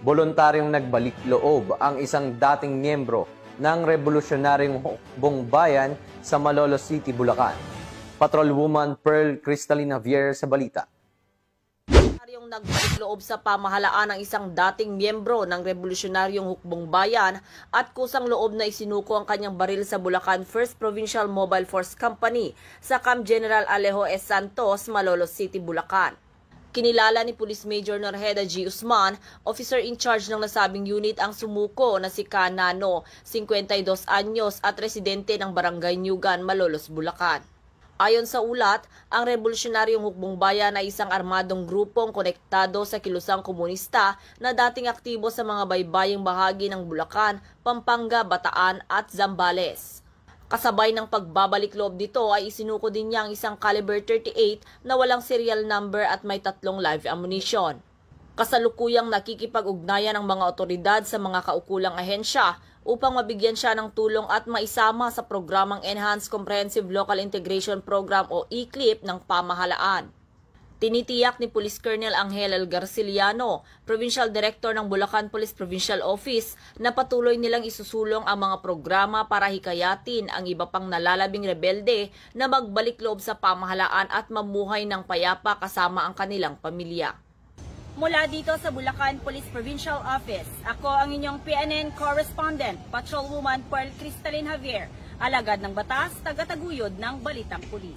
Voluntaryong nagbalik loob ang isang dating miyembro ng Revolusyonaryong Hukbong Bayan sa Malolos City, Bulacan. Patrolwoman Pearl Cristalina Javier sa balita. Yung nagbalik loob sa pamahalaan ng isang dating miyembro ng Revolusyonaryong Hukbong Bayan at kusang loob na isinuko ang kanyang baril sa Bulacan 1st Provincial Mobile Force Company sa Camp General Alejo S. Santos, Malolos City, Bulacan. Kinilala ni Police Major Norheda G. Usman, officer in charge ng nasabing unit ang sumuko na si Canano, 52 anyos at residente ng Barangay Nyugan, Malolos, Bulacan. Ayon sa ulat, ang Revolusyonaryong Hukbong Bayan ay isang armadong grupong konektado sa kilusang komunista na dating aktibo sa mga baybaying bahagi ng Bulacan, Pampanga, Bataan at Zambales. Kasabay ng pagbabalik loob dito ay isinuko din niya ang isang caliber 38 na walang serial number at may 3 live ammunition. Kasalukuyang nakikipag-ugnayan ng mga otoridad sa mga kaukulang ahensya upang mabigyan siya ng tulong at maisama sa programang Enhanced Comprehensive Local Integration Program o ECLIP ng pamahalaan. Tinitiyak ni Police Colonel Angel L. Garciliano, Provincial Director ng Bulacan Police Provincial Office, na patuloy nilang isusulong ang mga programa para hikayatin ang iba pang nalalabing rebelde na magbalik loob sa pamahalaan at mamuhay ng payapa kasama ang kanilang pamilya. Mula dito sa Bulacan Police Provincial Office, ako ang inyong PNN Correspondent, Patrolwoman Pearl Cristalina Javier, alagad ng batas, tagataguyod ng Balitang Pulis.